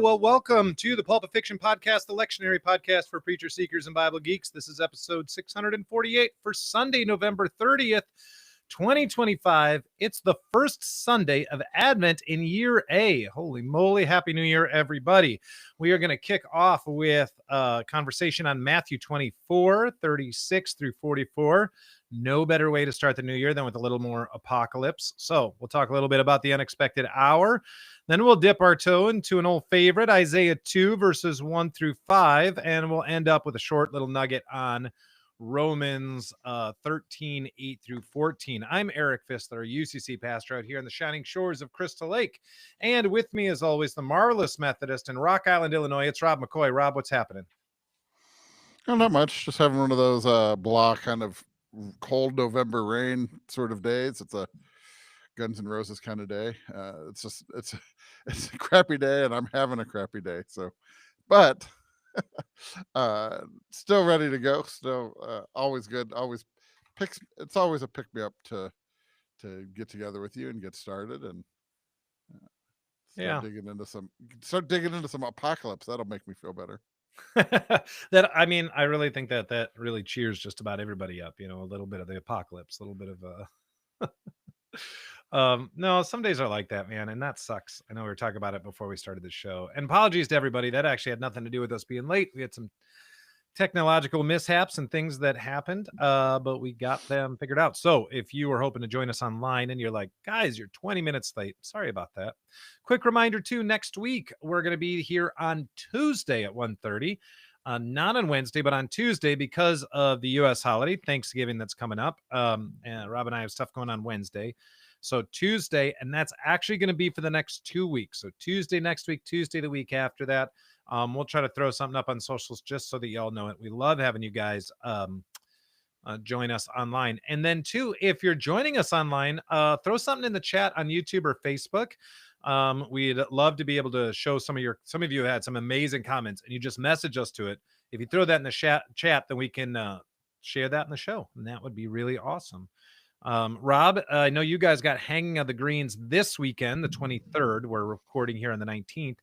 Well, welcome to the Pulp of Fiction Podcast, the lectionary podcast for preacher seekers and Bible geeks. This is episode 648 for Sunday, November 30th, 2025. It's the first Sunday of Advent in year A. Holy moly. Happy New Year, everybody. We are going to kick off with a conversation on Matthew 24, 36 through 44. No better way to start the new year than with a little more apocalypse. So we'll talk a little bit about the unexpected hour. Then we'll dip our toe into an old favorite, Isaiah 2, verses 1 through 5. And we'll end up with a short little nugget on Romans 13, 8 through 14. I'm Eric Fistler, UCC pastor out here on the shining shores of Crystal Lake. And with me, as always, the marvelous Methodist in Rock Island, Illinois. It's Rob McCoy. Rob, what's happening? Oh, not much. Just having one of those blah kind of cold November rain sort of days. It's a Guns N' Roses kind of day. It's a crappy day, and I'm having a crappy day. So, but still ready to go. Still always good. It's always a pick me up to get together with you and get started and start digging into some apocalypse. That'll make me feel better. I really think that really cheers just about everybody up, a little bit of the apocalypse, a little bit of no, some days are like that, man, and that sucks. I know we were talking about it before we started the show, and apologies to everybody. That actually had nothing to do with us being late. We had some technological mishaps and things that happened, but we got them figured out. So if you were hoping to join us online and you're like, guys, you're 20 minutes late, sorry about that. Quick reminder too, next week we're going to be here on Tuesday at 1:30, not on Wednesday, but on Tuesday because of the U.S. holiday, Thanksgiving, that's coming up. And Rob and I have stuff going on Wednesday. So Tuesday, and that's actually going to be for the next 2 weeks. So Tuesday next week, Tuesday the week after that. We'll try to throw something up on socials just so that y'all know it. We love having you guys join us online. And then too, if you're joining us online, throw something in the chat on YouTube or Facebook. We'd love to be able to show some of you had some amazing comments and you just message us to it. If you throw that in the chat, then we can share that in the show. And that would be really awesome. Rob, I know you guys got Hanging of the Greens this weekend, the 23rd. We're recording here on the 19th.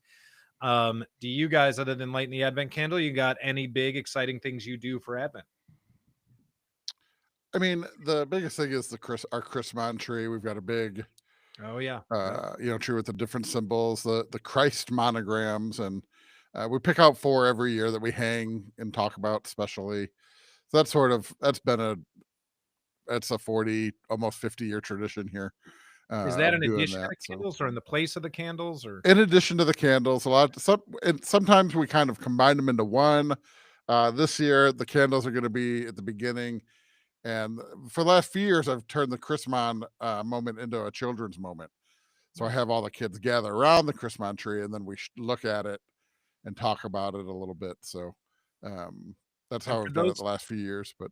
Do you guys, other than lighting the Advent candle, you got any big exciting things you do for Advent? I mean, the biggest thing is our Christmas tree. We've got a big, tree with the different symbols, the Christ monograms, and we pick out 4 every year that we hang and talk about specially. So that's a 40, almost 50-year tradition here. Is that in addition to the candles or in the place of the candles? Or in addition to the candles, sometimes we kind of combine them into one. This year, the candles are going to be at the beginning. And for the last few years, I've turned the Christmas moment into a children's moment. So I have all the kids gather around the Christmas tree, and then we look at it and talk about it a little bit. So that's how I've done it the last few years. But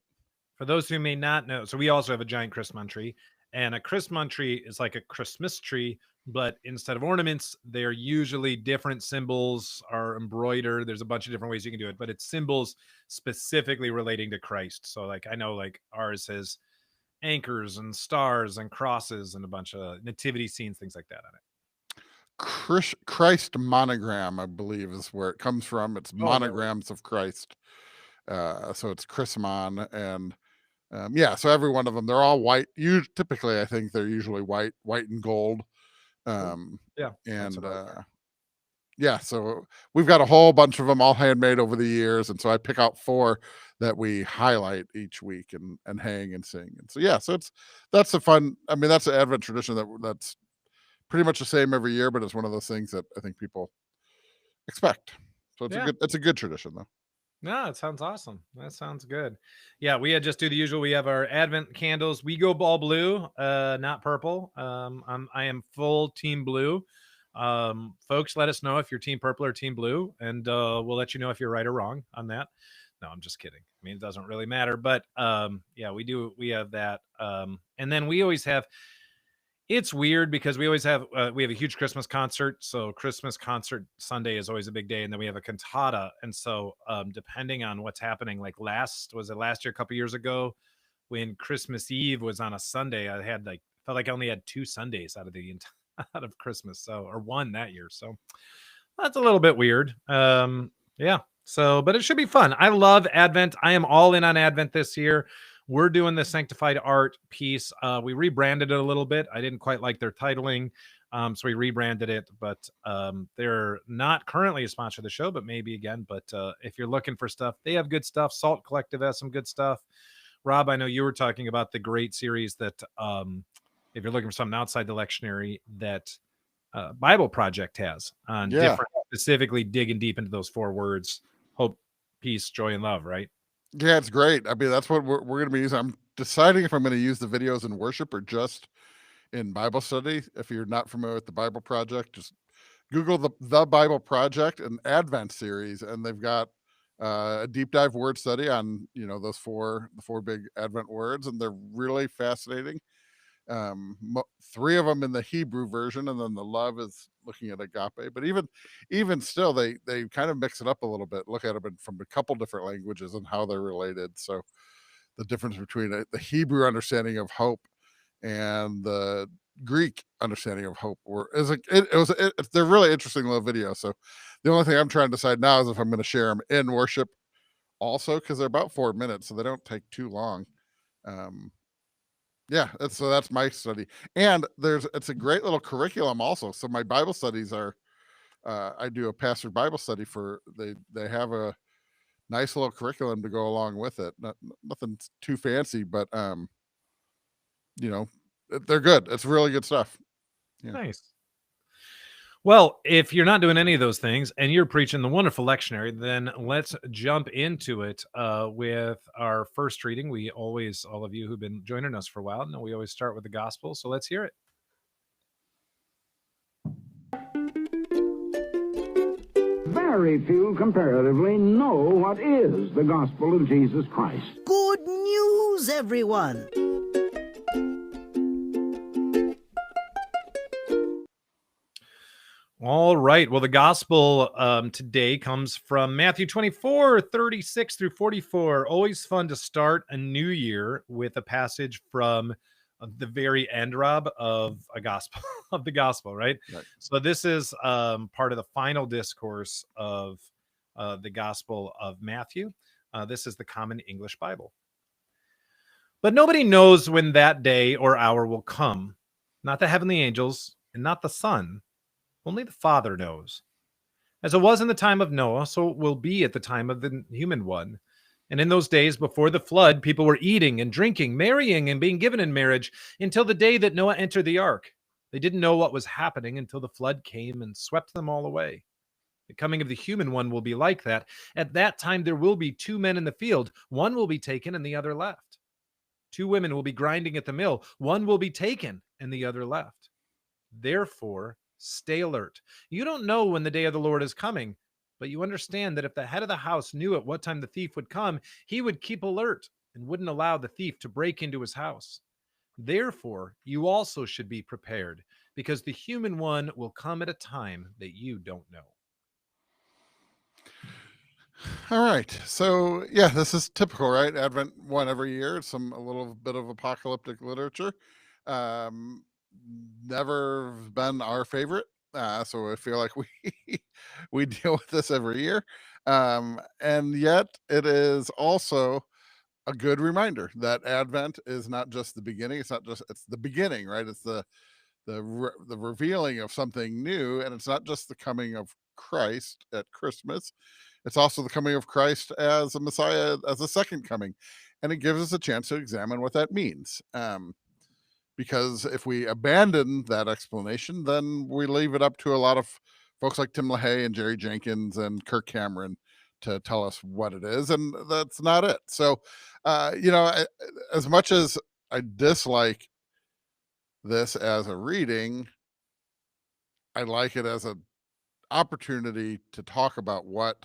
for those who may not know, so we also have a giant Christmas tree. And a Christmas tree is like a Christmas tree, but instead of ornaments, they're usually different symbols are embroidered. There's a bunch of different ways you can do it, but it's symbols specifically relating to Christ. So like I know like ours has anchors and stars and crosses and a bunch of nativity scenes, things like that on it. Christ monogram, I believe, is where it comes from. It's monograms of Christ. So it's Chrismon, and so every one of them, they're all white. Typically, I think they're usually white and gold. So we've got a whole bunch of them, all handmade over the years, and so I pick out 4 that we highlight each week and hang and sing. And so that's a fun. I mean, that's an Advent tradition that's pretty much the same every year, but it's one of those things that I think people expect. So it's a good tradition, though. No, it sounds awesome. That sounds good. Yeah, we had just do the usual. We have our Advent candles. We go all blue, not purple. I am full team blue. Folks, let us know if you're team purple or team blue, and we'll let you know if you're right or wrong on that. No, I'm just kidding. I mean, it doesn't really matter, but we have that. And then we always have. It's weird because we always have we have a huge Christmas concert. So Christmas concert Sunday is always a big day, and then we have a cantata. And so depending on what's happening, like last year, a couple years ago, when Christmas Eve was on a Sunday, I had felt like I only had 2 Sundays out of Christmas, or one that year. So That's a little bit weird. Yeah. So, but it should be fun. I love Advent. I am all in on Advent this year. We're doing the Sanctified Art piece. We rebranded it a little bit. I didn't quite like their titling. So we rebranded it, but they're not currently a sponsor of the show, but maybe again. But if you're looking for stuff, they have good stuff. Salt Collective has some good stuff. Rob, I know you were talking about the great series that if you're looking for something outside the lectionary, that Bible Project has on Yeah. different, specifically digging deep into those 4 words: hope, peace, joy, and love. Right? Yeah, it's great. I mean, that's what we're going to be using. I'm deciding if I'm going to use the videos in worship or just in Bible study. If you're not familiar with the Bible Project, just Google the Bible Project and Advent series, and they've got a deep dive word study on those the 4 big Advent words, and they're really fascinating. 3 of them in the Hebrew version, and then the love is looking at agape. But even still, they kind of mix it up a little bit, look at them from a couple different languages and how they're related. So the difference between the Hebrew understanding of hope and the Greek understanding of hope they're really interesting little videos. So the only thing I'm trying to decide now is if I'm going to share them in worship also, because they're about 4 minutes, so they don't take too long. Yeah, that's my study. And it's a great little curriculum also. So my Bible studies are I do a pastor Bible study for they have a nice little curriculum to go along with it. Nothing too fancy, but you know, they're good. It's really good stuff. Yeah. Nice. Well, if you're not doing any of those things and you're preaching the wonderful lectionary, then let's jump into it with our first reading. We always, all of you who've been joining us for a while, know we always start with the gospel. So let's hear it. Very few comparatively know what is the gospel of Jesus Christ. Good news, everyone! All right. Well, the gospel today comes from Matthew 24, 36 through 44. Always fun to start a new year with a passage from the very end, Rob, of a gospel of the gospel, right? So this is part of the final discourse of the gospel of Matthew. This is the Common English Bible. But nobody knows when that day or hour will come, not the heavenly angels and not the Son. Only the Father knows. As it was in the time of Noah, so it will be at the time of the human one. And in those days before the flood, people were eating and drinking, marrying and being given in marriage until the day that Noah entered the ark. They didn't know what was happening until the flood came and swept them all away. The coming of the human one will be like that. At that time, there will be 2 men in the field. One will be taken and the other left. 2 women will be grinding at the mill. One will be taken and the other left. Therefore, stay alert. You don't know when the day of the Lord is coming, but you understand that if the head of the house knew at what time the thief would come, he would keep alert and wouldn't allow the thief to break into his house. Therefore, you also should be prepared, because the human one will come at a time that you don't know. All right. So yeah, this is typical, right? Advent one every year. A little bit of apocalyptic literature. Never been our favorite. So I feel like we we deal with this every year. And yet it is also a good reminder that Advent is not just the beginning. It's the beginning, right? It's the revealing of something new, and it's not just the coming of Christ at Christmas. It's also the coming of Christ as a Messiah, as a second coming, and it gives us a chance to examine what that means. Because if we abandon that explanation, then we leave it up to a lot of folks like Tim LaHaye and Jerry Jenkins and Kirk Cameron to tell us what it is, and that's not it. So, as much as I dislike this as a reading, I like it as an opportunity to talk about what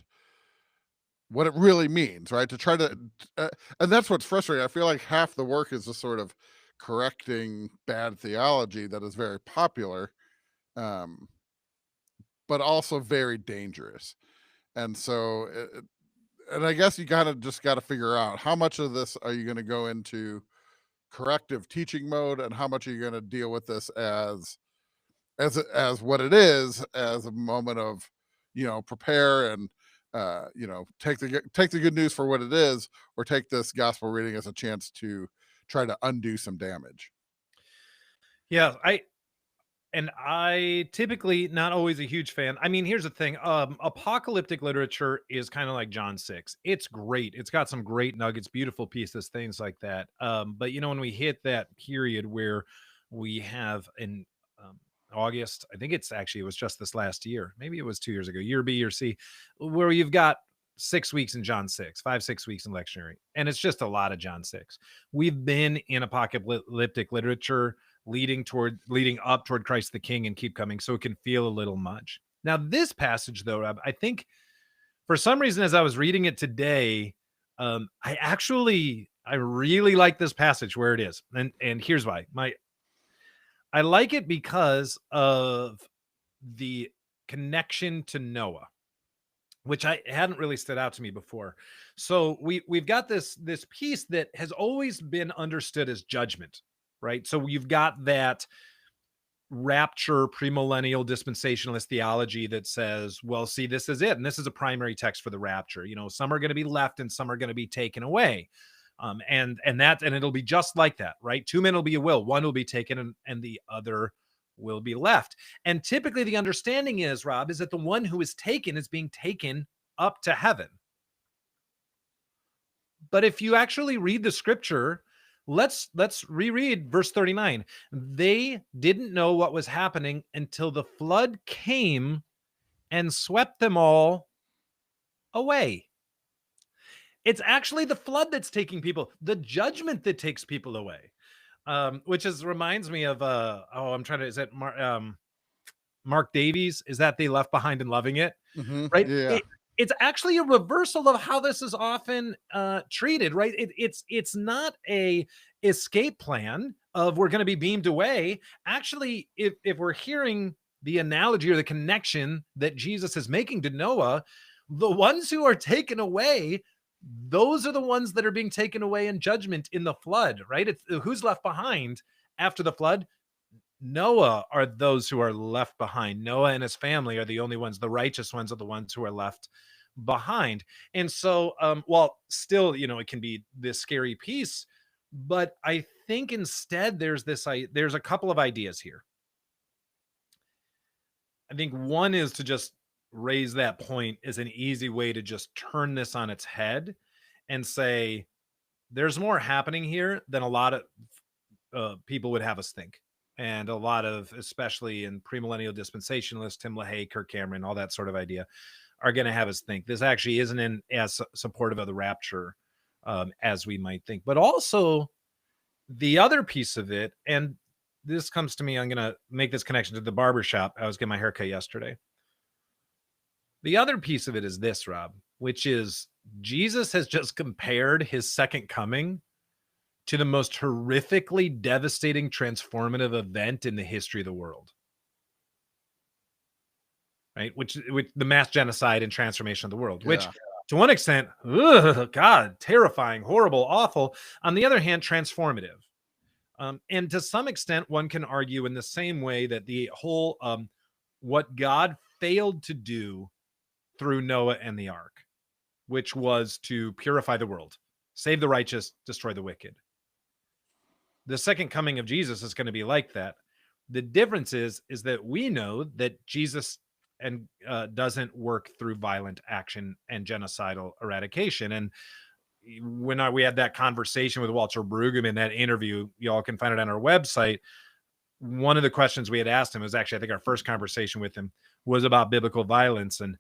it really means, right? To try to, and that's what's frustrating. I feel like half the work is just sort of correcting bad theology that is very popular, um, but also very dangerous. And so, and I guess you kind of just got to figure out how much of this are you going to go into corrective teaching mode, and how much are you going to deal with this as what it is, as a moment of prepare and take the good news for what it is, or take this gospel reading as a chance to try to undo some damage. Yeah, I typically not always a huge fan. I mean, here's the thing. Apocalyptic literature is kind of like John 6. It's great. It's got some great nuggets, beautiful pieces, things like that. But when we hit that period where we have in August, I think it was just this last year. Maybe it was 2 years ago, year B or C, where you've got 6 weeks in John 6, 5-6 weeks in lectionary. And it's just a lot of John 6. We've been in apocalyptic literature leading up toward Christ the King and keep coming, so it can feel a little much. Now, this passage, though, Rob, I think for some reason, as I was reading it today, I really like this passage where it is, and here's why. I like it because of the connection to Noah, which I hadn't really stood out to me before. So we've got this piece that has always been understood as judgment, right? So you've got that rapture premillennial dispensationalist theology that says, well, see, this is it, and this is a primary text for the rapture. Some are going to be left and some are going to be taken away. And it'll be just like that, right? 2 men will be a will, one will be taken and the other will be left. And typically the understanding is, Rob, is that the one who is taken is being taken up to heaven. But if you actually read the scripture, let's reread verse 39. They didn't know what was happening until the flood came and swept them all away. It's actually the flood that's taking people, the judgment that takes people away. Which reminds me of is it Mark Davies? Is that They Left Behind and Loving It? Mm-hmm. Right? Yeah. It's actually a reversal of how this is often treated, right? It's not a escape plan of we're going to be beamed away. Actually, if we're hearing the analogy or the connection that Jesus is making to Noah, the ones who are taken away, those are the ones that are being taken away in judgment in the flood, right? It's who's left behind after the flood. Noah are those who are left behind. Noah and his family are the only ones. The righteous ones are the ones who are left behind. And so, while still, it can be this scary piece, but I think instead there's a couple of ideas here. I think one is to just raise that point is an easy way to just turn this on its head and say, there's more happening here than a lot of people would have us think. And a lot of, especially in premillennial dispensationalists, Tim LaHaye, Kirk Cameron, all that sort of idea, are going to have us think this actually isn't as supportive of the rapture as we might think. But also the other piece of it, and this comes to me, I'm going to make this connection to the barbershop. I was getting my haircut yesterday. The other piece of it is this, Rob, which is Jesus has just compared his second coming to the most horrifically devastating, transformative event in the history of the world. Right? Which the mass genocide and transformation of the world, which to one extent, God, terrifying, horrible, awful. On the other hand, transformative. And to some extent, one can argue in the same way that the whole, what God failed to do through Noah and the ark, which was to purify the world, save the righteous, destroy the wicked. The second coming of Jesus is going to be like that. The difference is that we know that Jesus doesn't work through violent action and genocidal eradication. And when we had that conversation with Walter Brueggemann in that interview, y'all can find it on our website. One of the questions we had asked him was actually, I think our first conversation with him was about biblical violence. And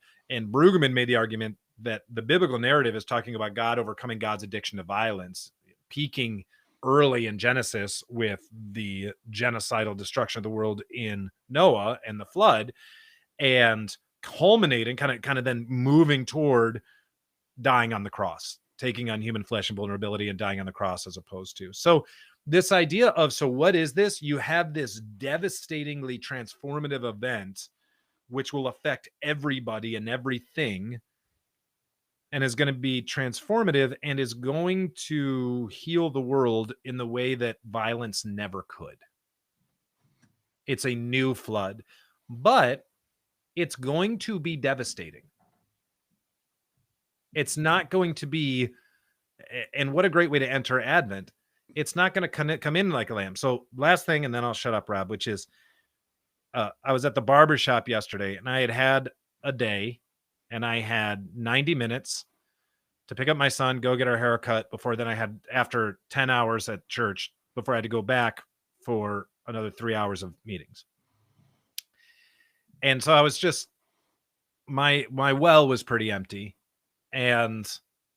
Brueggemann made the argument that the biblical narrative is talking about God overcoming God's addiction to violence, peaking early in Genesis with the genocidal destruction of the world in Noah and the flood, and culminating kind of then moving toward dying on the cross, taking on human flesh and vulnerability and dying on the cross as opposed to. So this idea of, so what is this? You have this devastatingly transformative event, which will affect everybody and everything, and is going to be transformative and is going to heal the world in the way that violence never could. It's a new flood. But it's going to be devastating. It's not going to be, and what a great way to enter Advent. It's not going to come in like a lamb. So last thing, and then I'll shut up, Rob, which is I was at the barber shop yesterday, and I had a day, and I had 90 minutes to pick up my son, go get our haircut before then I had, after 10 hours at church, before I had to go back for another 3 hours of meetings. And so I was just, my well was pretty empty. And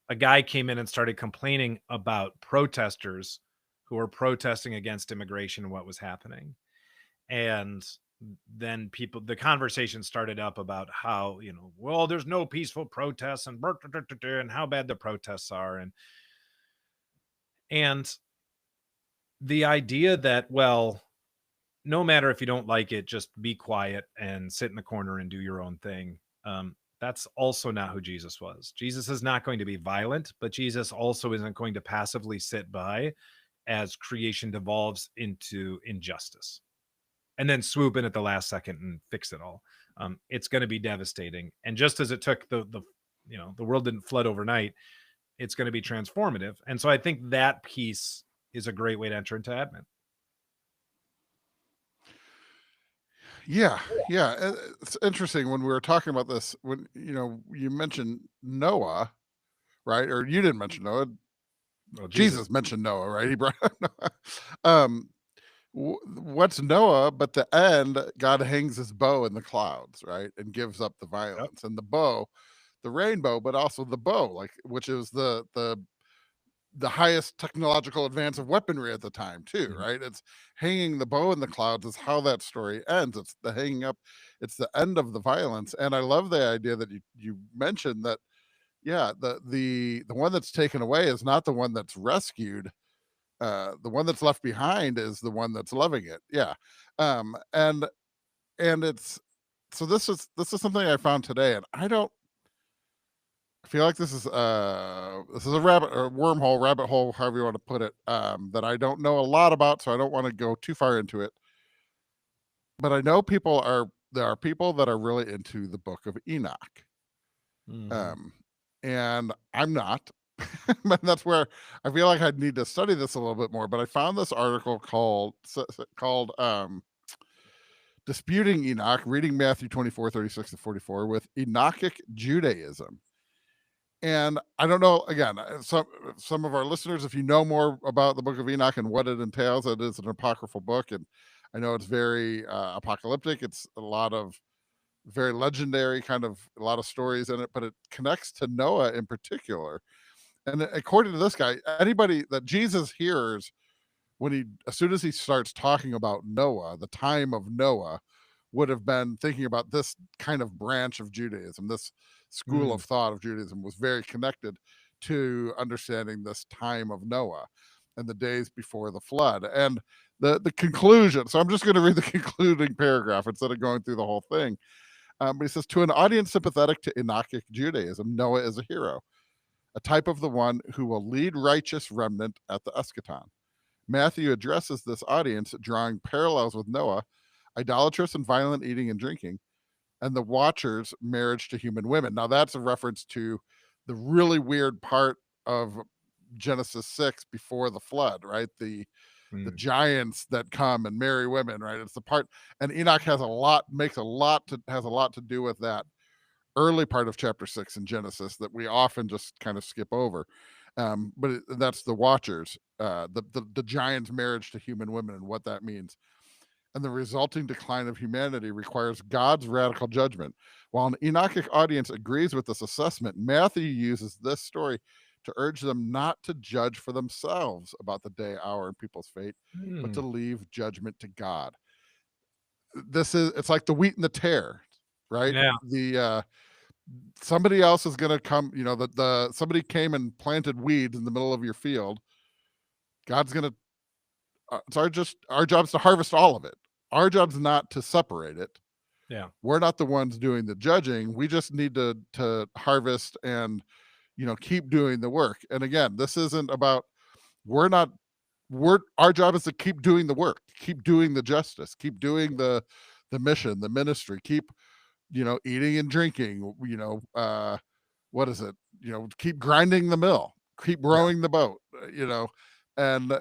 a guy came in and started complaining about protesters who were protesting against immigration and what was happening. And then the conversation started up about how, well, there's no peaceful protests and how bad the protests are. And the idea that, well, no matter if you don't like it, just be quiet and sit in the corner and do your own thing. That's also not who Jesus was. Jesus is not going to be violent, but Jesus also isn't going to passively sit by as creation devolves into injustice and then swoop in at the last second and fix it all. It's going to be devastating. And just as it took the world didn't flood overnight, it's going to be transformative. And so I think that piece is a great way to enter into Advent. Yeah. It's interesting when we were talking about this, when you mentioned Noah, right? Or you didn't mention Noah. Well, Jesus mentioned Noah, right? He brought up Noah. What's Noah but the end? God hangs his bow in the clouds, right, and gives up the violence. And the bow, the rainbow, but also the bow, like, which is the highest technological advance of weaponry at the time too, right? It's hanging the bow in the clouds is how that story ends. It's the hanging up, it's the end of the violence. And I love the idea that you mentioned that, yeah, the one that's taken away is not the one that's rescued. The one that's left behind is the one that's loving it. Yeah. And it's, so this is something I found today, and I feel like this is a rabbit or rabbit hole, however you want to put it, that I don't know a lot about, so I don't want to go too far into it. But I know there are people that are really into the book of Enoch. And I'm not. But that's where I feel like I'd need to study this a little bit more. But I found this article called Disputing Enoch, reading Matthew 24:36-44 with Enochic Judaism. And I don't know, again, some of our listeners, if you know more about the book of Enoch and what it entails, it is an apocryphal book. And I know it's very apocalyptic. It's a lot of very legendary, kind of a lot of stories in it, but it connects to Noah in particular. And according to this guy, anybody that Jesus hears as soon as he starts talking about Noah, the time of Noah, would have been thinking about this kind of branch of Judaism. This school of thought of Judaism was very connected to understanding this time of Noah and the days before the flood. And the conclusion, so I'm just going to read the concluding paragraph instead of going through the whole thing. But he says, to an audience sympathetic to Enochic Judaism, Noah is a hero, a type of the one who will lead righteous remnant at the eschaton. Matthew addresses this audience, drawing parallels with Noah, idolatrous and violent eating and drinking, and the Watchers' marriage to human women. Now, that's a reference to the really weird part of Genesis 6 before the flood, right? The giants that come and marry women, right? It's the part, and Enoch has a lot to do with that early part of chapter 6 in Genesis that we often just kind of skip over. But that's the Watchers, the giants' marriage to human women and what that means. And the resulting decline of humanity requires God's radical judgment. While an Enochic audience agrees with this assessment, Matthew uses this story to urge them not to judge for themselves about the day, hour, and people's fate, but to leave judgment to God. It's like the wheat and the tare, right? Yeah. Somebody else is going to come, somebody came and planted weeds in the middle of your field. God's going to, it's our job's to harvest all of it. Our job's not to separate it. Yeah. We're not the ones doing the judging. We just need to harvest and, keep doing the work. And again, this isn't about, our job is to keep doing the work, keep doing the justice, keep doing the mission, the ministry, keep eating and drinking, what is it? Keep grinding the mill, keep rowing the boat, and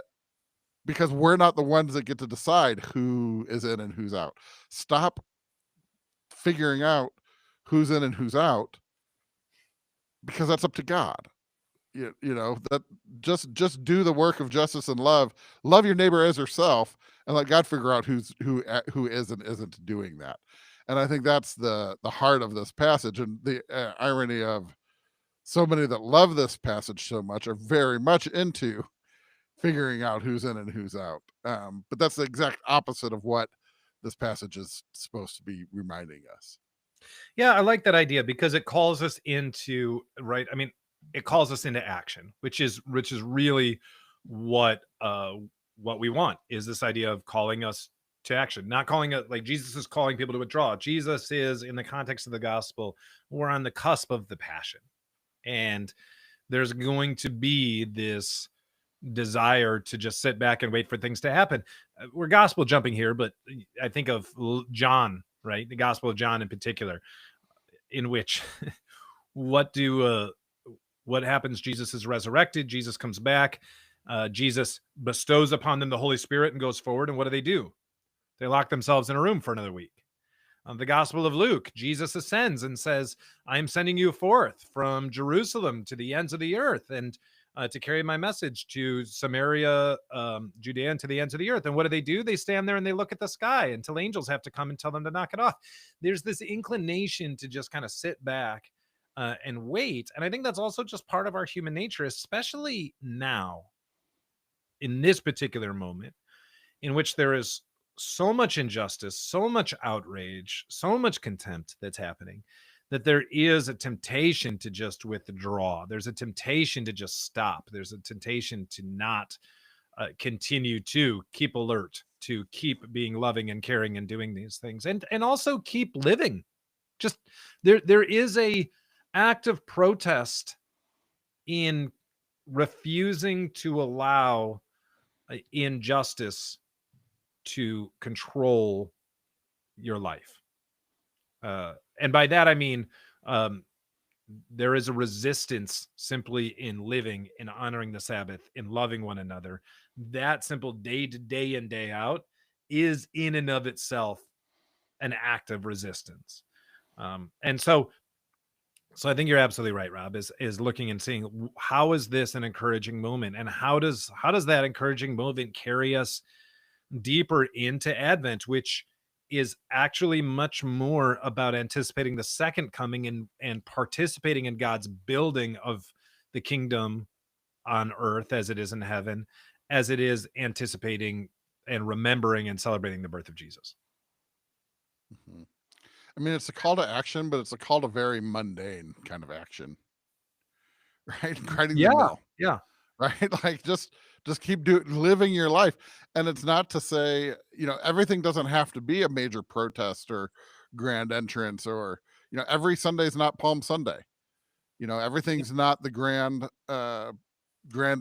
because we're not the ones that get to decide who is in and who's out. Stop figuring out who's in and who's out, because that's up to God. That just do the work of justice and love your neighbor as yourself, and let God figure out who is and isn't doing that. And I think that's the heart of this passage, and the irony of so many that love this passage so much are very much into figuring out who's in and who's out. But that's the exact opposite of what this passage is supposed to be reminding us. Yeah, I like that idea because it calls us into right. I mean, it calls us into action, which is really what we want, is this idea of calling us to action, not calling it like Jesus is calling people to withdraw. Jesus is, in the context of the gospel, we're on the cusp of the passion, and there's going to be this desire to just sit back and wait for things to happen. We're gospel jumping here, but I think of John, right? The Gospel of John in particular, in which what happens? Jesus is resurrected. Jesus comes back. Jesus bestows upon them the Holy Spirit and goes forward. And what do? They lock themselves in a room for another week. The Gospel of Luke, Jesus ascends and says, I am sending you forth from Jerusalem to the ends of the earth, and to carry my message to Samaria, Judea, and to the ends of the earth. And what do? They stand there and they look at the sky until angels have to come and tell them to knock it off. There's this inclination to just kind of sit back and wait. And I think that's also just part of our human nature, especially now, in this particular moment, in which there is so much injustice, so much outrage, so much contempt that's happening, that there is a temptation to just withdraw. There's a temptation to just stop. There's a temptation to not continue to keep alert, to keep being loving and caring and doing these things, and also keep living. Just there is a act of protest in refusing to allow injustice to control your life. And by that, I mean, there is a resistance simply in living, in honoring the Sabbath, in loving one another. That simple day to day and day out is in and of itself an act of resistance. And so I think you're absolutely right, Rob, is looking and seeing, how is this an encouraging moment, and how does that encouraging moment carry us deeper into Advent, which is actually much more about anticipating the second coming and participating in God's building of the kingdom on earth as it is in heaven, as it is anticipating and remembering and celebrating the birth of Jesus. Mm-hmm. I mean, it's a call to action, but it's a call to very mundane kind of action, right? Grinding the mill, Yeah. right? Like just keep living your life. And it's not to say, everything doesn't have to be a major protest or grand entrance, or, every Sunday is not Palm Sunday. Everything's not the grand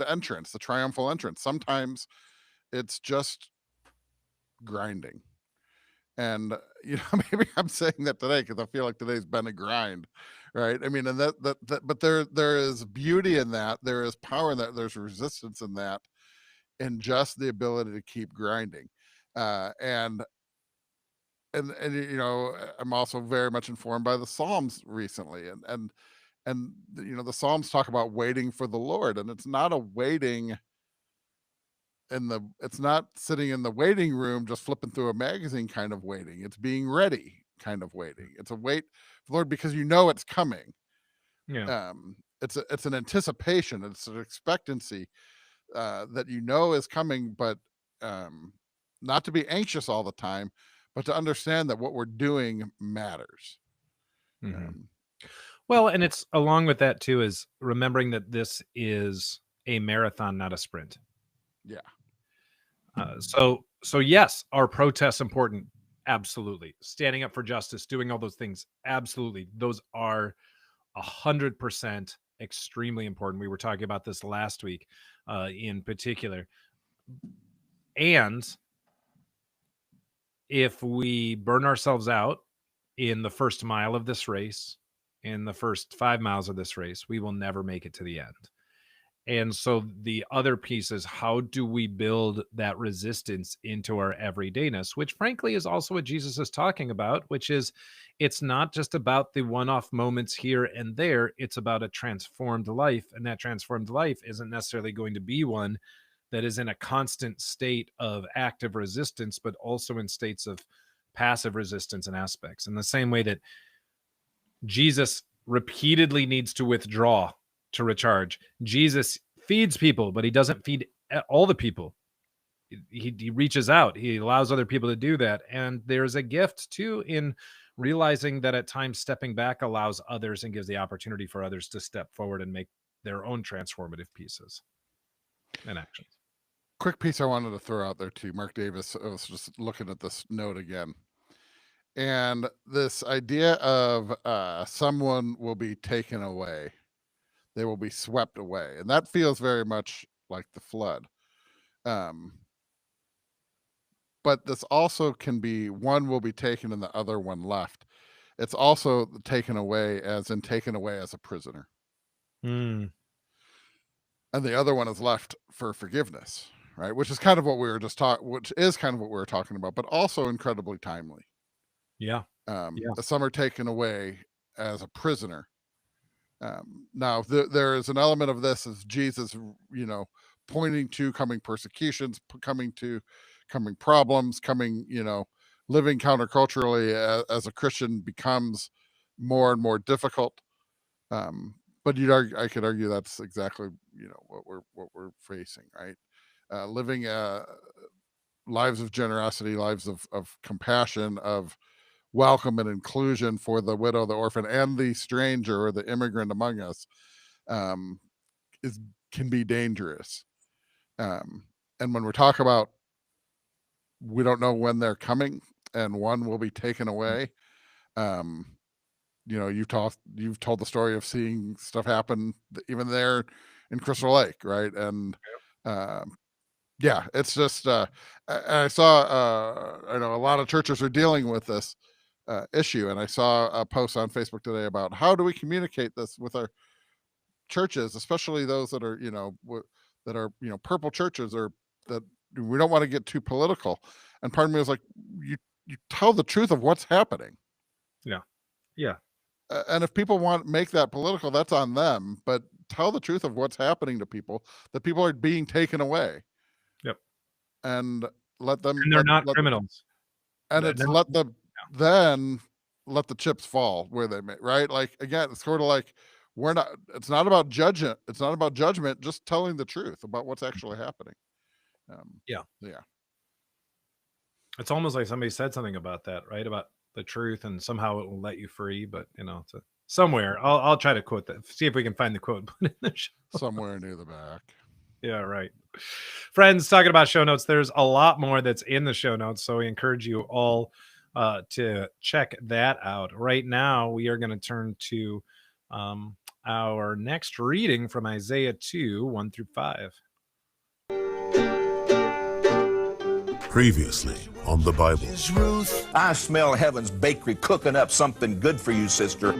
entrance, the triumphal entrance. Sometimes it's just grinding. And maybe I'm saying that today because I feel like today's been a grind, right? I mean, and but there is beauty in that, there is power in that, there's resistance in that, and just the ability to keep grinding. And I'm also very much informed by the Psalms recently, and the Psalms talk about waiting for the Lord, and it's not a waiting it's not sitting in the waiting room just flipping through a magazine kind of waiting. It's being ready kind of waiting. It's a wait for the Lord because it's coming. Yeah. It's an anticipation, it's an expectancy that is coming, but not to be anxious all the time, but to understand that what we're doing matters. Mm-hmm. Well, and it's along with that too, is remembering that this is a marathon, not a sprint. Yeah. So yes, are protests important? Absolutely. Standing up for justice, doing all those things, absolutely. Those are 100% extremely important. We were talking about this last week, in particular. And if we burn ourselves out in the first mile of this race, in the first 5 miles of this race, we will never make it to the end. And so the other piece is, how do we build that resistance into our everydayness, which frankly is also what Jesus is talking about, which is, it's not just about the one-off moments here and there. It's about a transformed life. And that transformed life isn't necessarily going to be one that is in a constant state of active resistance, but also in states of passive resistance and aspects. In the same way that Jesus repeatedly needs to withdraw to recharge. Jesus feeds people, but he doesn't feed all the people. He reaches out. He allows other people to do that. And there's a gift too in realizing that at times stepping back allows others and gives the opportunity for others to step forward and make their own transformative pieces and actions. Quick piece I wanted to throw out there too. Mark Davis, I was just looking at this note again. And this idea of someone will be taken away. They will be swept away. And that feels very much like the flood. But this also can be, one will be taken and the other one left. It's also taken away as in taken away as a prisoner. Mm. And the other one is left for forgiveness, right? Which is kind of what we were just which is kind of what we were talking about, but also incredibly timely. Yeah. Some are taken away as a prisoner. Now there is an element of this as Jesus, pointing to coming persecutions, coming problems, living counterculturally as a Christian becomes more and more difficult. But I could argue that's exactly, what we're facing, right? Living lives of generosity, lives of compassion, of welcome and inclusion for the widow, the orphan, and the stranger or the immigrant among us, can be dangerous. And when we talk about, we don't know when they're coming and one will be taken away. You've told the story of seeing stuff happen even there in Crystal Lake, right? And it's just I saw I know a lot of churches are dealing with this issue, and I saw a post on Facebook today about how do we communicate this with our churches, especially those that are purple churches, or that we don't want to get too political. And part of me was like, you tell the truth of what's happening. Yeah. And if people want to make that political, that's on them. But tell the truth of what's happening to people. That people are being taken away. Yep. And let them. And they're not criminals. And it's then let the chips fall where they may. Right. Like, again, it's sort of like it's not about judgment. It's not about judgment. Just telling the truth about what's actually happening. Yeah. It's almost like somebody said something about that, right? About the truth, and somehow it will let you free. But it's somewhere. I'll try to quote that. See if we can find the quote. Put it in the show. Somewhere near the back. Yeah, right. Friends, talking about show notes, there's a lot more that's in the show notes, so we encourage you all to check that out. Right now, we are going to turn to our next reading from Isaiah 2, 1-5. Previously on the Bible. Ruth, I smell Heaven's Bakery cooking up something good for you, sister.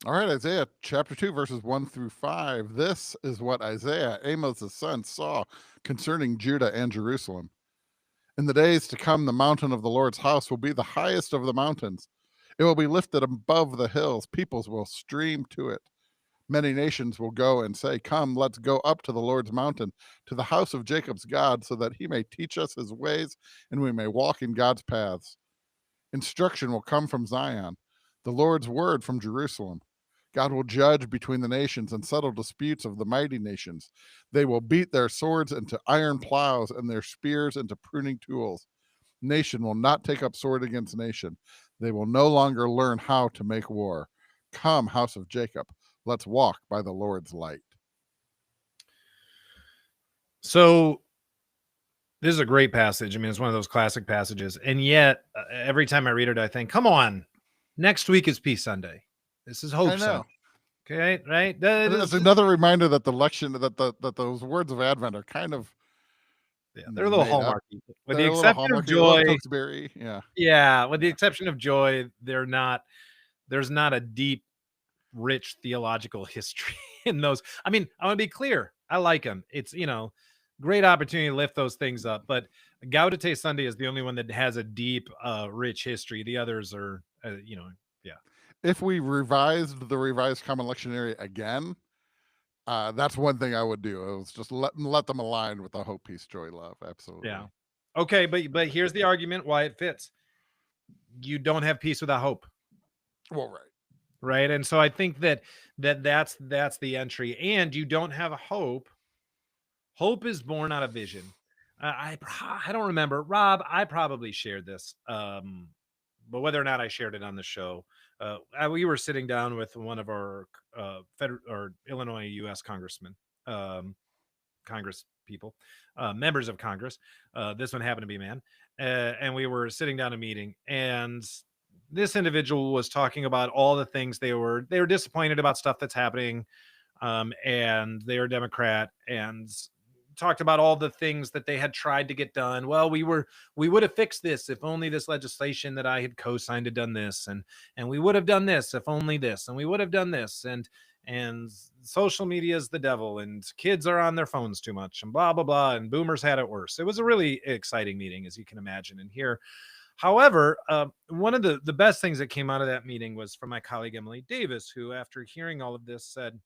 All right, Isaiah chapter 2, verses 1-5. This is what Isaiah, Amos' son, saw concerning Judah and Jerusalem. In the days to come, the mountain of the Lord's house will be the highest of the mountains. It will be lifted above the hills. Peoples will stream to it. Many nations will go and say, "Come, let's go up to the Lord's mountain, to the house of Jacob's God, so that he may teach us his ways and we may walk in God's paths." Instruction will come from Zion, the Lord's word from Jerusalem. God will judge between the nations and settle disputes of the mighty nations. They will beat their swords into iron plows and their spears into pruning tools. Nation will not take up sword against nation. They will no longer learn how to make war. Come, house of Jacob, let's walk by the Lord's light. So this is a great passage. I mean, it's one of those classic passages. And yet, every time I read it, I think, come on, next week is Peace Sunday. This is Hope Sunday. Okay, right? It's another reminder that the election, that those words of Advent are kind of Yeah, they're a little made up. hallmarky. With the They're a little exception of hallmarky, a little Joy, Cokesbury. Yeah. yeah, with the exception of Joy, there's not a deep, rich theological history in those. I mean, I want to be clear. I like them. It's, great opportunity to lift those things up. But Gaudete Sunday is the only one that has a deep, rich history. The others are, yeah. If we revised the Revised Common Lectionary again, that's one thing I would do. It was just let them align with the hope, peace, joy, love. Absolutely. Yeah. Okay, but here's the argument why it fits. You don't have peace without hope. Well, right. Right. And so I think that's the entry. And you don't have a hope. Hope is born out of vision. I don't remember. Rob, I probably shared this. But whether or not I shared it on the show, we were sitting down with one of our federal or Illinois U.S. congressmen, Congress people, members of Congress. This one happened to be a man, and we were sitting down a meeting, and this individual was talking about all the things they were disappointed about stuff that's happening, and they were Democrat and talked about all the things that they had tried to get done. Well, we would have fixed this if only this legislation that I had co-signed had done this, and we would have done this if only this, and we would have done this, and social media is the devil, and kids are on their phones too much, and blah blah blah, and boomers had it worse. It was a really exciting meeting, as you can imagine and hear. However, one of the best things that came out of that meeting was from my colleague Emily Davis, who, after hearing all of this, said,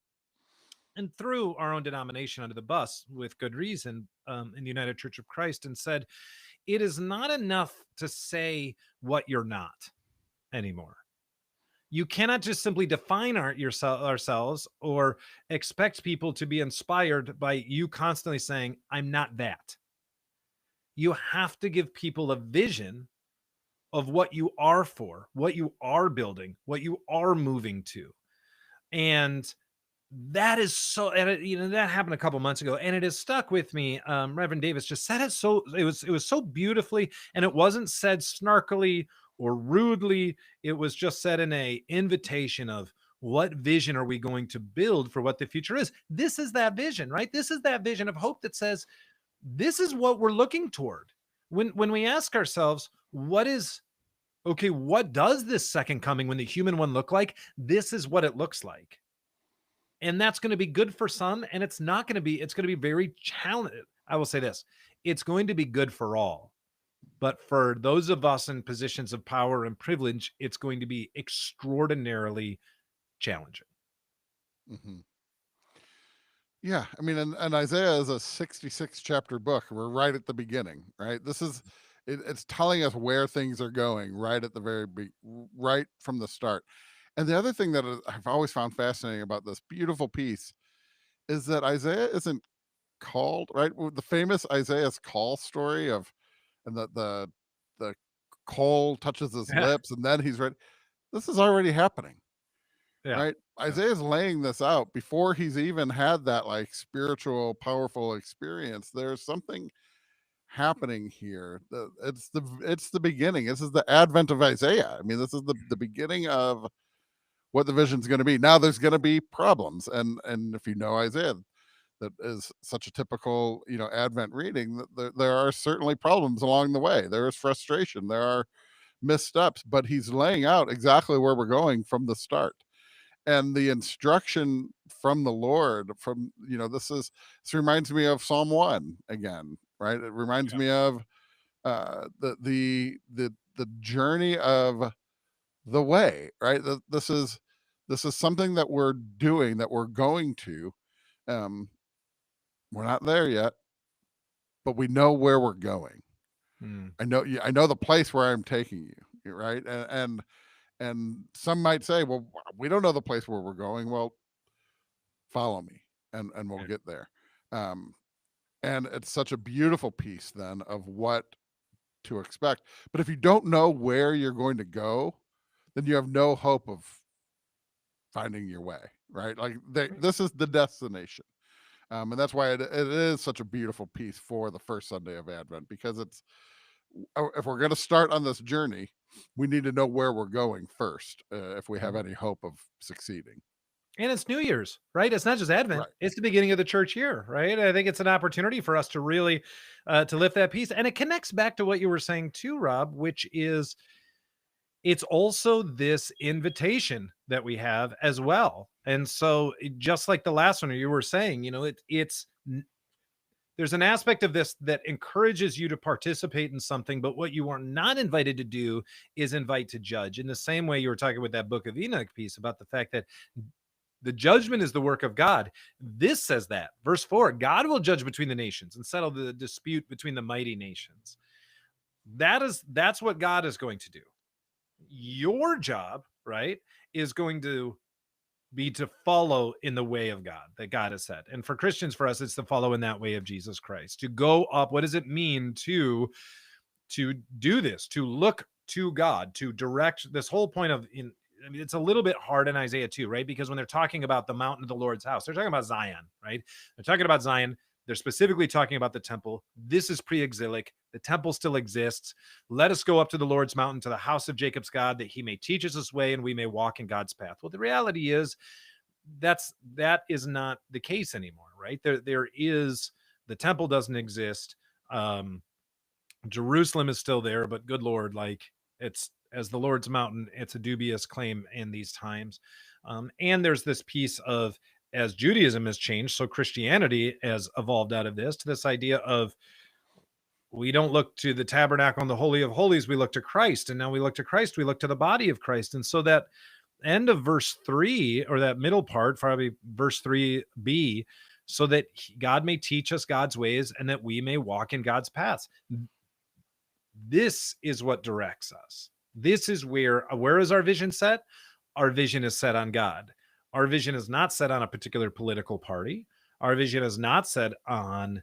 and threw our own denomination under the bus with good reason, in the United Church of Christ, and said, it is not enough to say what you're not anymore. You cannot just simply define ourselves or expect people to be inspired by you constantly saying, I'm not that. You have to give people a vision of what you are for, what you are building, what you are moving to. And that is so, and that happened a couple months ago, and it has stuck with me. Reverend Davis just said it so, it was so beautifully, and it wasn't said snarkily or rudely. It was just said in a invitation of, what vision are we going to build for what the future is? This is that vision, right? This is that vision of hope that says, this is what we're looking toward. When we ask ourselves, what does this second coming when the human one look like? This is what it looks like. And that's going to be good for some, and it's going to be very challenging. I will say this, it's going to be good for all. But for those of us in positions of power and privilege, it's going to be extraordinarily challenging. Mm-hmm. Yeah. I mean, and Isaiah is a 66 chapter book. We're right at the beginning, right? It's telling us where things are going right at the right from the start. And the other thing that I've always found fascinating about this beautiful piece is that Isaiah isn't called, right? The famous Isaiah's call story of, and the coal touches his lips and then he's ready. This is already happening. Yeah. Right? Isaiah's laying this out before he's even had that like spiritual, powerful experience. There's something happening here. It's the beginning. This is the advent of Isaiah. I mean, this is the beginning of what the vision's going to be. Now there's going to be problems. And if you know Isaiah, that is such a typical, Advent reading, there are certainly problems along the way. There is frustration. There are missteps, but he's laying out exactly where we're going from the start. And the instruction from the Lord, this reminds me of Psalm 1 again, right? It reminds me of the journey of the way, right? This is something that we're doing, that we're going to. We're not there yet, but we know where we're going. I know the place where I'm taking you, right? And some might say, well, we don't know the place where we're going. Well, follow me and we'll get there. And it's such a beautiful piece then of what to expect. But if you don't know where you're going to go, then you have no hope of finding your way, right? Like this is the destination. And that's why it is such a beautiful piece for the first Sunday of Advent, because if we're going to start on this journey, we need to know where we're going first, if we have any hope of succeeding. And it's New Year's, right? It's not just Advent. Right. It's the beginning of the church year, right? I think it's an opportunity for us to really to lift that piece. And it connects back to what you were saying too, Rob, which is it's also this invitation that we have as well. And so just like the last one you were saying, there's an aspect of this that encourages you to participate in something, but what you are not invited to do is invite to judge. In the same way you were talking with that Book of Enoch piece about the fact that the judgment is the work of God. This says that. Verse 4, God will judge between the nations and settle the dispute between the mighty nations. That's what God is going to do. Your job, right, is going to be to follow in the way of God that God has said. And for Christians, for us, it's to follow in that way of Jesus Christ, to go up. What does it mean to do this, to look to God, to direct this whole point of I mean, it's a little bit hard in Isaiah too, right? Because when they're talking about the mountain of the Lord's house, they're talking about Zion, right? They're talking about Zion. They're specifically talking about the temple. This is pre-exilic. The temple still exists. Let us go up to the Lord's mountain, to the house of Jacob's God, that he may teach us his way and we may walk in God's path. Well, the reality is that is not the case anymore, right? There is, the temple doesn't exist. Jerusalem is still there, but good Lord, like, it's as the Lord's mountain, it's a dubious claim in these times. And there's this piece of, as Judaism has changed, so Christianity has evolved out of this to this idea of, we don't look to the tabernacle and the Holy of Holies, we look to Christ. And now we look to Christ, we look to the body of Christ. And so that end of verse 3, or that middle part, probably verse 3b, so that God may teach us God's ways and that we may walk in God's paths. This is what directs us. This is where is our vision set? Our vision is set on God. Our vision is not set on a particular political party. Our vision is not set on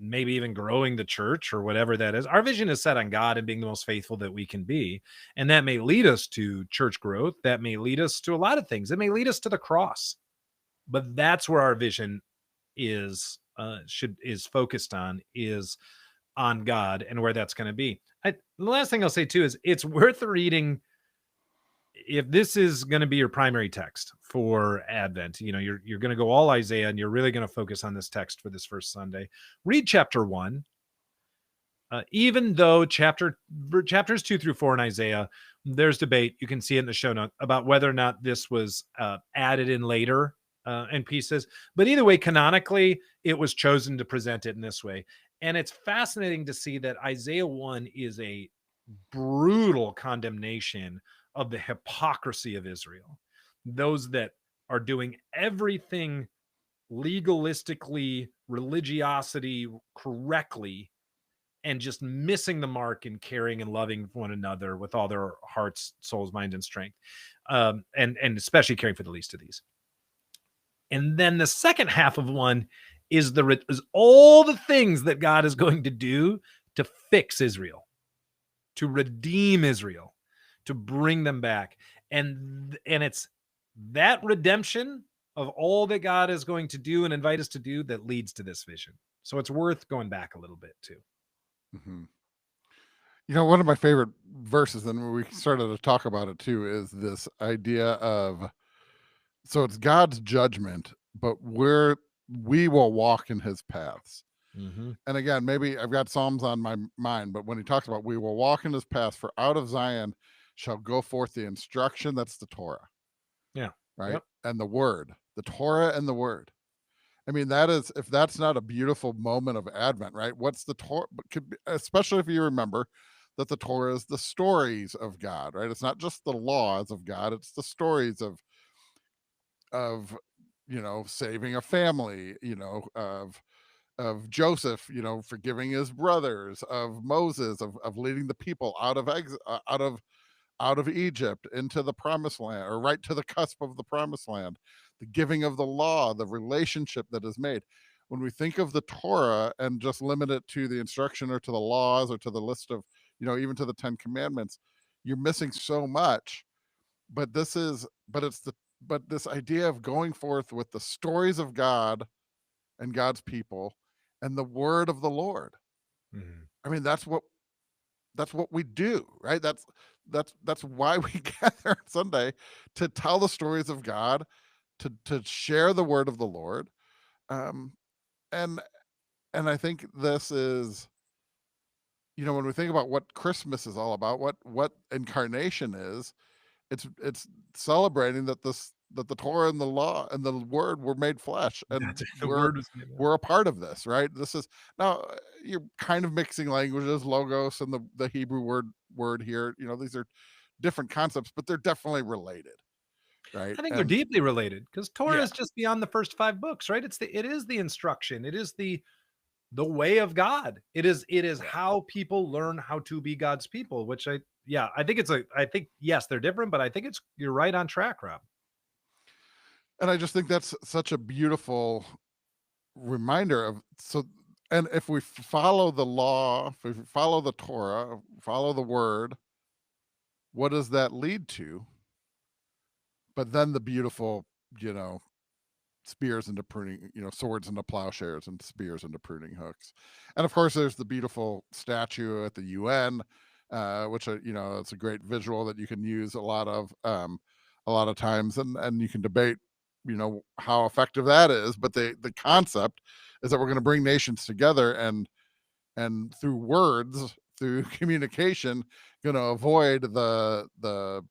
maybe even growing the church or whatever that is. Our vision is set on God and being the most faithful that we can be. And that may lead us to church growth. That may lead us to a lot of things. It may lead us to the cross. But that's where our vision is focused on, is on God and where that's going to be. The last thing I'll say too is it's worth reading. If this is going to be your primary text for Advent, you're going to go all Isaiah and you're really going to focus on this text for this first Sunday, read chapter 1. Even though chapters 2 through 4 in Isaiah, there's debate, you can see it in the show note, about whether or not this was added in later in pieces. But either way, canonically, it was chosen to present it in this way. And it's fascinating to see that Isaiah 1 is a brutal condemnation of the hypocrisy of Israel. Those that are doing everything legalistically, religiosity correctly, and just missing the mark in caring and loving one another with all their hearts, souls, mind, and strength. And especially caring for the least of these. And then the second half of 1 is all the things that God is going to do to fix Israel, to redeem Israel, to bring them back. And it's that redemption of all that God is going to do and invite us to do that leads to this vision. So it's worth going back a little bit too. Mm-hmm. One of my favorite verses, and we started to talk about it too, is this idea of, so it's God's judgment, but we will walk in his paths. Mm-hmm. And again, maybe I've got Psalms on my mind, but when he talks about we will walk in his paths, for out of Zion shall go forth the instruction, that's the Torah. Yeah. Right. Yep. And the word, the Torah and the word. I mean, that is, if that's not a beautiful moment of Advent, right? What's the Torah? Especially if you remember that the Torah is the stories of God, right? It's not just the laws of God, it's the stories of saving a family, of Joseph, forgiving his brothers, of Moses, of leading the people out of Egypt into the promised land, or right to the cusp of the promised land, the giving of the law, the relationship that is made. When we think of the Torah and just limit it to the instruction or to the laws or to the list of, even to the 10 commandments, you're missing so much. But this idea of going forth with the stories of God and God's people and the word of the Lord. Mm-hmm. I mean, that's what we do, right? That's why we gather on Sunday, to tell the stories of God, to share the word of the Lord. Um, and I think this is, when we think about what Christmas is all about, what incarnation is, it's celebrating that the Torah and the law and the word were made flesh, and That's it. The word was made. we're a part of this, right? This is now you're kind of mixing languages, logos and the Hebrew word here. These are different concepts, but they're definitely related, right? I think they're And deeply related because Torah yeah, is just beyond the first 5 books, right? It is the instruction. It is the way of God. It is yeah. how people learn how to be God's people, which I think yes, they're different, but I think you're right on track, Rob. And I just think that's such a beautiful reminder of and if we follow the law, if we follow the Torah, follow the word, what does that lead to? But then the beautiful, you know, spears into pruning, swords into plowshares and spears into pruning hooks. And of course, there's the beautiful statue at the UN, which it's a great visual that you can use a lot of times, and you can debate, how effective that is. But the concept is that we're going to bring nations together, and through words, through communication, going to avoid the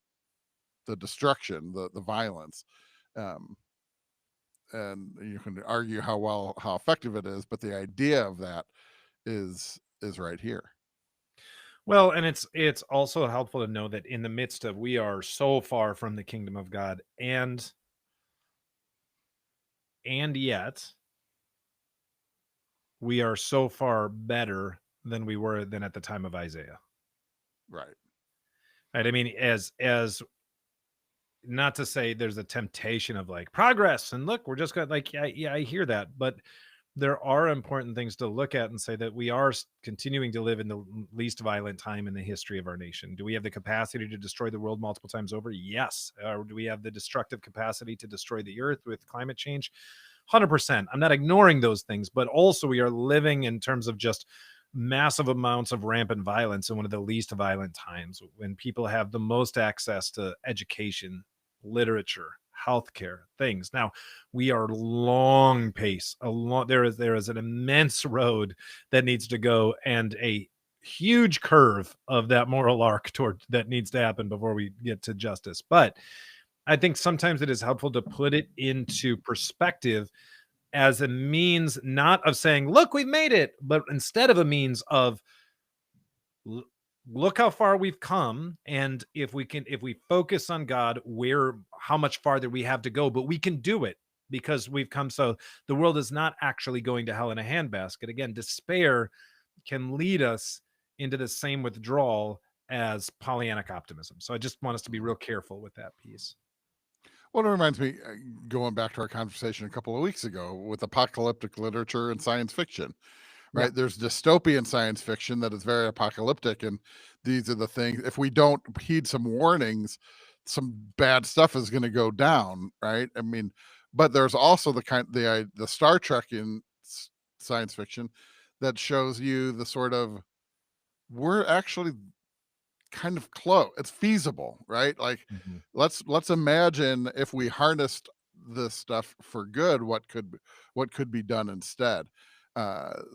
destruction, the violence. Um, and you can argue how effective it is, but the idea of that is right here. Well, and it's also helpful to know that in the midst of we are so far from the kingdom of God, and yet we are so far better than we were than at the time of Isaiah. Right. Right. I mean, as not to say there's a temptation of like progress and look, we're just going like, yeah, I hear that, but there are important things to look at and say that we are continuing to live in the least violent time in the history of our nation. Do we have the capacity to destroy the world multiple times over? Yes. Or do we have the destructive capacity to destroy the earth with climate change? 100%. I'm not ignoring those things, but also we are living in terms of just massive amounts of rampant violence in one of the least violent times when people have the most access to education, literature, healthcare, things. Now, we are long pace. There is an immense road that needs to go, and a huge curve of that moral arc toward that needs to happen before we get to justice. But I think sometimes it is helpful to put it into perspective as a means not of saying, look, we've made it, but instead of a means of look how far we've come, and if we focus on God, how much farther we have to go, but we can do it because we've come. So the world is not actually going to hell in a handbasket. Again, despair can lead us into the same withdrawal as Pollyannic optimism. So I just want us to be real careful with that piece. Well, it reminds me, going back to our conversation a couple of weeks ago with apocalyptic literature and science fiction, right? Yeah. There's dystopian science fiction that is very apocalyptic, and these are the things. If we don't heed some warnings, some bad stuff is going to go down, right? I mean, but there's also the Star Trek in science fiction that shows you the sort of, we're actually kind of close, it's feasible, right? Like, Mhm. let's imagine if we harnessed this stuff for good, what could be done instead.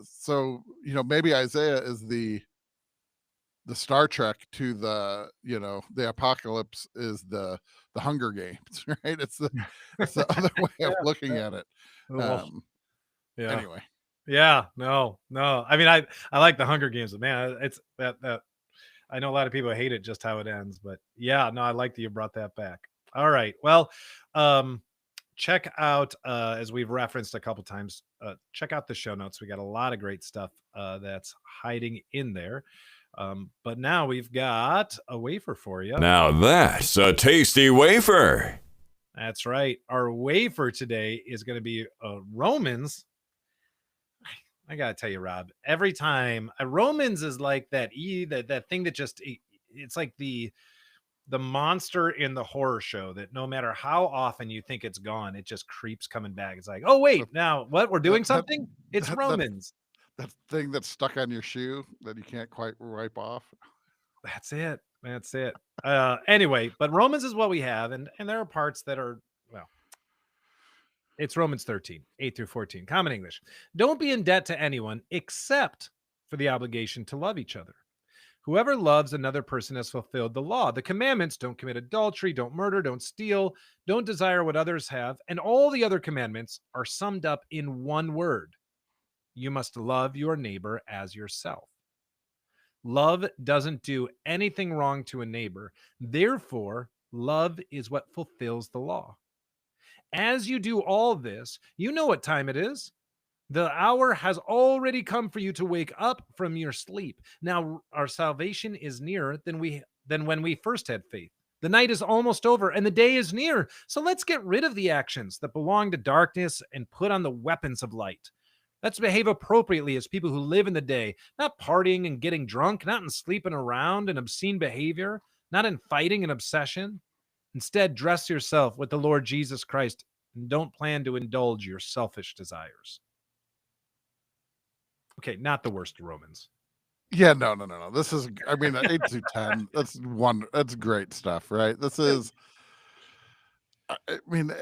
So maybe Isaiah is the Star Trek to the apocalypse is the Hunger Games, right? It's the other way of looking at it. Oh, yeah. Anyway, Yeah, no. I mean, I like the Hunger Games, but man, it's that I know a lot of people hate it just how it ends, but yeah, no, I like that you brought that back. All right. Well, check out as we've referenced a couple times, check out the show notes. We got a lot of great stuff that's hiding in there. But now we've got a wafer for you. Now that's a tasty wafer. That's right. Our wafer today is going to be Romans. I gotta tell you, Rob, every time Romans is like that thing that just it's like the monster in the horror show that no matter how often you think it's gone, it just creeps coming back. It's like, oh wait, now what? We're doing something? It's Romans. that thing that's stuck on your shoe that you can't quite wipe off. That's it. Anyway, but Romans is what we have, and there are parts that are, well, It's Romans 13, 8 through 14. Common English. Don't be in debt to anyone except for the obligation to love each other. Whoever loves another person has fulfilled the law. The commandments: don't commit adultery, don't murder, don't steal, don't desire what others have, and all the other commandments are summed up in one word: you must love your neighbor as yourself. Love doesn't do anything wrong to a neighbor. Therefore, love is what fulfills the law. As you do all this, you know what time it is. The hour has already come for you to wake up from your sleep. Now our salvation is nearer than when we first had faith. The night is almost over and the day is near. So let's get rid of the actions that belong to darkness and put on the weapons of light. Let's behave appropriately as people who live in the day, not partying and getting drunk, not in sleeping around and obscene behavior, not in fighting and obsession. Instead, dress yourself with the Lord Jesus Christ and don't plan to indulge your selfish desires. Okay, not the worst Romans. Yeah, no. This is, I mean, 8 through 10. That's great stuff, right? This is, I mean,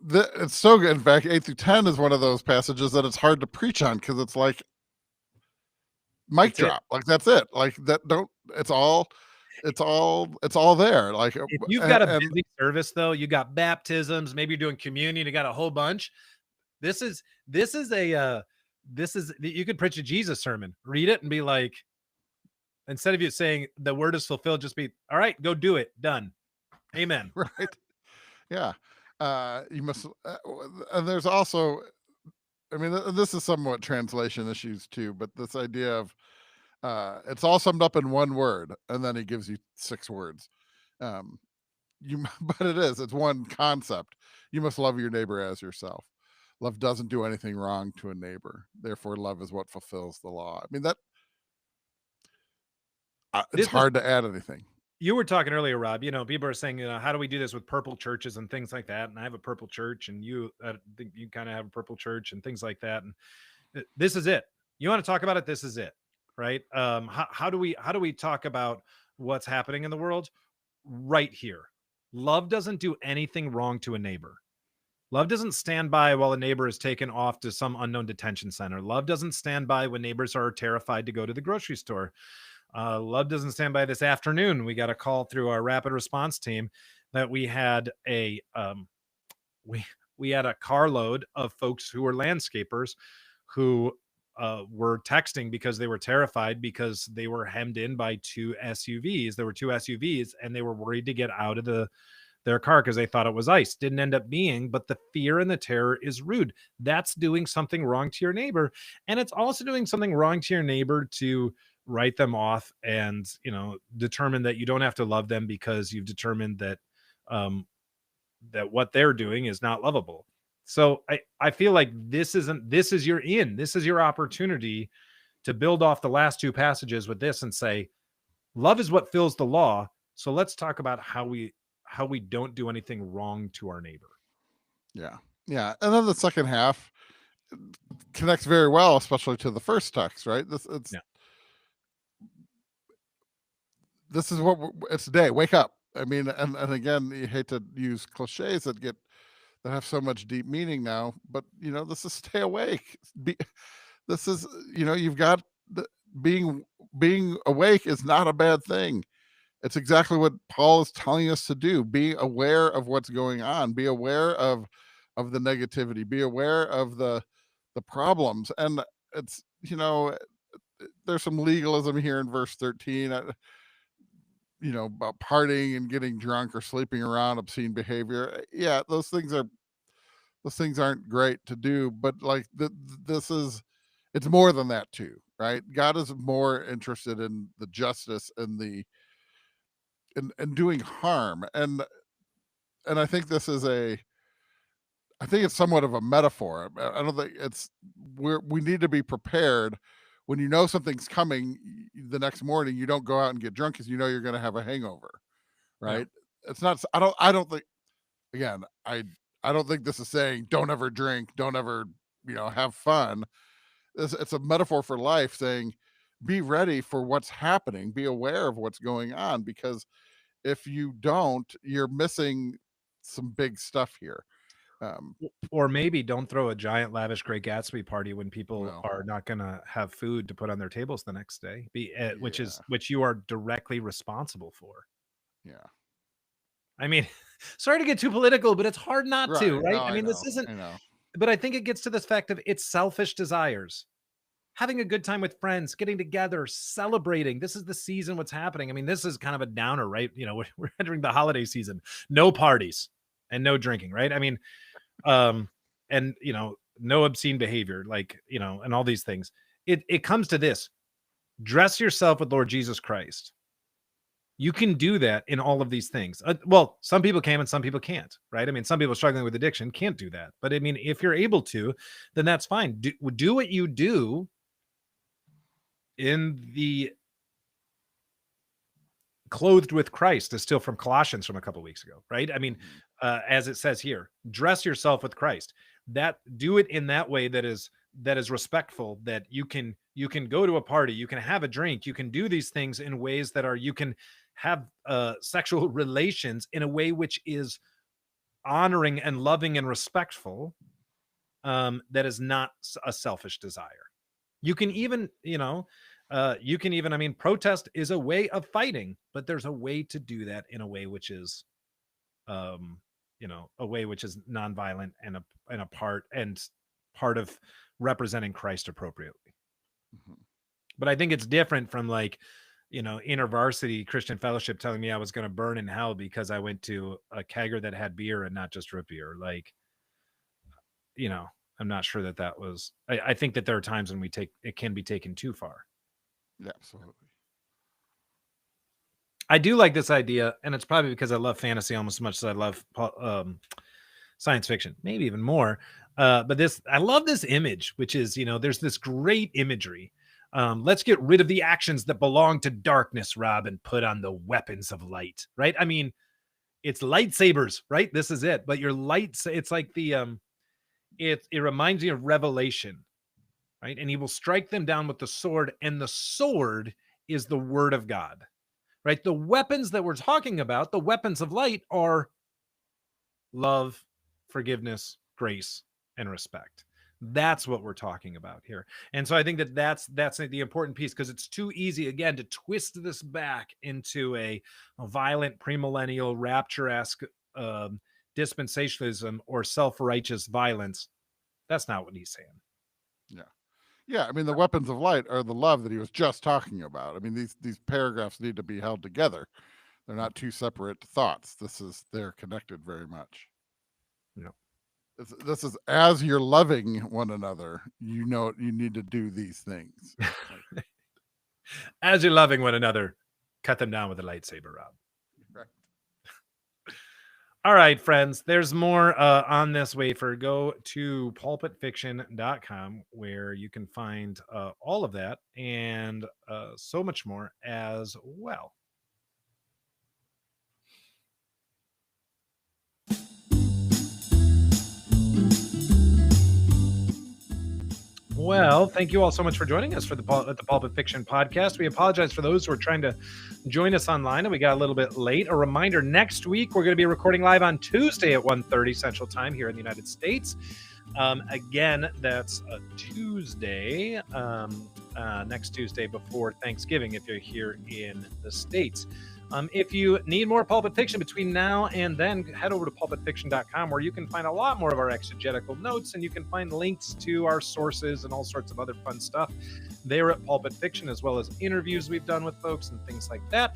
it's so good. In fact, 8 through 10 is one of those passages that it's hard to preach on because it's like mic drop. Like that's it. Like that. Don't. It's all there. Like if you've got a busy service, though, you got baptisms, maybe you're doing communion, you got a whole bunch. This is you could preach a Jesus sermon, read it and be like, instead of you saying the word is fulfilled, just be, all right, go do it. Done. Amen. Right. Yeah. You must, and there's also, I mean, this is somewhat translation issues too, but this idea of, it's all summed up in one word, and then he gives you 6 words. But it's one concept. You must love your neighbor as yourself. Love doesn't do anything wrong to a neighbor. Therefore, love is what fulfills the law. I mean, it's hard to add anything. You were talking earlier, Rob, people are saying, how do we do this with purple churches and things like that? And I have a purple church, and you think you kind of have a purple church and things like that. And this is it. You want to talk about it? This is it. Right. How do we talk about what's happening in the world right here? Love doesn't do anything wrong to a neighbor. Love doesn't stand by while a neighbor is taken off to some unknown detention center. Love doesn't stand by when neighbors are terrified to go to the grocery store. Love doesn't stand by this afternoon. We got a call through our rapid response team that we had we had a carload of folks who were landscapers who were texting because they were terrified because they were hemmed in by 2 SUVs. There were 2 SUVs and they were worried to get out of their car because they thought it was ICE. Didn't end up being, but the fear and the terror is rude. That's doing something wrong to your neighbor. And it's also doing something wrong to your neighbor to write them off and, determine that you don't have to love them because you've determined that that what they're doing is not lovable. So I feel like this is your opportunity to build off the last 2 passages with this and say, love is what fills the law. So let's talk about how we don't do anything wrong to our neighbor. Yeah. Yeah. And then the second half connects very well, especially to the first text, right? This is what it's today. Wake up. I mean, and again, you hate to use cliches that have so much deep meaning now, but this is stay awake. This is, you've got being awake is not a bad thing. It's exactly what Paul is telling us to do. Be aware of what's going on. Be aware of the negativity. Be aware of the problems. And it's, there's some legalism here in verse 13. About partying and getting drunk or sleeping around, obscene behavior. Yeah, those things aren't great to do, but like it's more than that too, right? God is more interested in the justice and and doing harm. And I think this is I think it's somewhat of a metaphor. I don't think we need to be prepared. When you know something's coming the next morning, you don't go out and get drunk because you're going to have a hangover, right? Yeah. It's not, I don't think, again, I don't think this is saying don't ever drink, don't ever, have fun. It's a metaphor for life saying, be ready for what's happening, be aware of what's going on, because if you don't, you're missing some big stuff here. Or maybe don't throw a giant lavish Great Gatsby party when people No. are not going to have food to put on their tables the next day, which Yeah. is which you are directly responsible for. Yeah. I mean, sorry to get too political, but it's hard not to, right? No, I mean, this know, isn't, I know. but I think it gets to this fact of it's selfish desires. Having a good time with friends, getting together, celebrating. This is the season, what's happening. I mean, this is kind of a downer, right? You know, we're entering the holiday season. No parties and no drinking, right? I mean, and you know, no obscene behavior, like, you know, and all these things. It comes to this. Dress yourself with Lord Jesus Christ. You can do that in all of these things. Well, some people can and some people can't, right? I mean, some people struggling with addiction can't do that. But I mean, if you're able to, then that's fine. Do what you do in the clothed with Christ is still from Colossians from a couple weeks ago, right? I mean, as it says here, dress yourself with Christ. That do it in that way that is respectful, that you can go to a party, you can have a drink, you can do these things in ways that are, you can have sexual relations in a way which is honoring and loving and respectful, that is not a selfish desire. You can even, I mean, protest is a way of fighting, but there's a way to do that in a way which is, a way which is nonviolent and a part of representing Christ appropriately. But I think it's different from, like, InterVarsity Christian Fellowship telling me I was going to burn in hell because I went to a kegger that had beer and not just root beer. Like, I'm not sure that was, I think that there are times when it can be taken too far. Yeah, absolutely. I do like this idea, and it's probably because I love fantasy almost as much as I love science fiction, maybe even more. But I love this image, which is, there's this great imagery. Let's get rid of the actions that belong to darkness, Rob, and put on the weapons of light, right? I mean, it's lightsabers, right? This is it. But your lights, it's like it reminds me of Revelation, right? And he will strike them down with the sword, and the sword is the word of God, right? The weapons that we're talking about, the weapons of light, are love, forgiveness, grace, and respect. That's what we're talking about here. And so I think that's the important piece, because it's too easy, again, to twist this back into a violent premillennial rapture-esque dispensationalism or self-righteous violence. That's not what he's saying. Yeah, I mean, the weapons of light are the love that he was just talking about. I mean, these paragraphs need to be held together. They're not two separate thoughts. They're connected very much. Yeah. This is, as you're loving one another, you need to do these things. As you're loving one another, cut them down with a lightsaber, Rob. Right. All right, friends, there's more on this wafer. Go to pulpitfiction.com, where you can find all of that and so much more as well. Well, thank you all so much for joining us for the Pulpit Fiction podcast. We apologize for those who are trying to join us online and we got a little bit late. A reminder, next week we're going to be recording live on Tuesday at 1:30 Central Time here in the United States. Again, that's a Tuesday, next Tuesday before Thanksgiving if you're here in the States. If you need more Pulpit Fiction between now and then, head over to pulpitfiction.com, where you can find a lot more of our exegetical notes, and you can find links to our sources and all sorts of other fun stuff there at Pulpit Fiction, as well as interviews we've done with folks and things like that.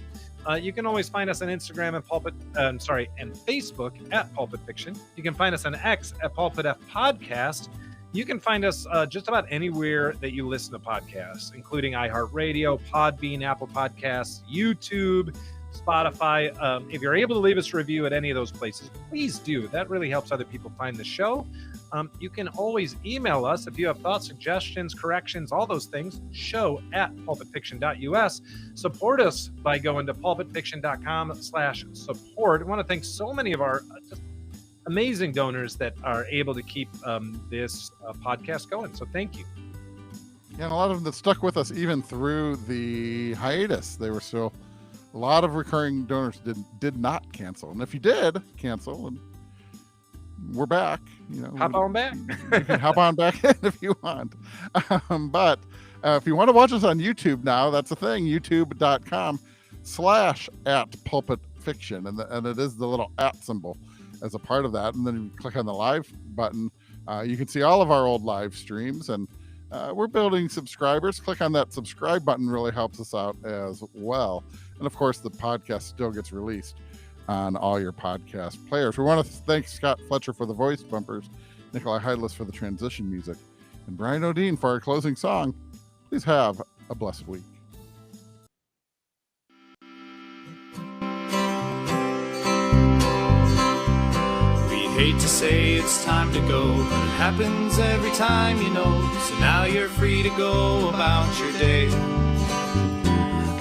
You can always find us on Instagram and Facebook at Pulpit Fiction. You can find us on X at Pulpit F Podcast. You can find us just about anywhere that you listen to podcasts, including iHeartRadio, Podbean, Apple Podcasts, YouTube, Spotify. If you're able to leave us a review at any of those places, please do. That really helps other people find the show. You can always email us if you have thoughts, suggestions, corrections, all those things, show@pulpitfiction.us. Support us by going to pulpitfiction.com/support. I want to thank so many of our just amazing donors that are able to keep this podcast going. So thank you. Yeah, and a lot of them that stuck with us even through the hiatus. They were still, a lot of recurring donors did not cancel. And if you did cancel, and we're back. You know, Hop on back. you can hop on back in if you want. But if you want to watch us on YouTube now, that's the thing. YouTube.com/@pulpitfiction, and it is the little @ symbol as a part of that. And then you click on the live button. You can see all of our old live streams, and we're building subscribers. Click on that subscribe button, really helps us out as well. And of course, the podcast still gets released on all your podcast players. We want to thank Scott Fletcher for the voice bumpers, Nikolai Heidlis for the transition music, and Brian O'Dean for our closing song. Please have a blessed week. Hate to say it's time to go, but it happens every time, you know. So now you're free to go about your day.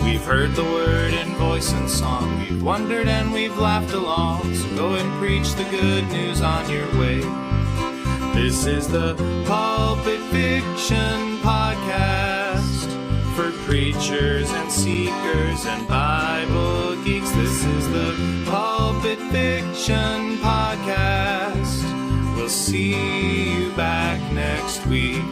We've heard the word in voice and song. We've wondered and we've laughed along. So go and preach the good news on your way. This is the Pulpit Fiction Podcast for preachers and seekers and Bible geeks. This is the Pulpit Fiction Podcast. We'll see you back next week.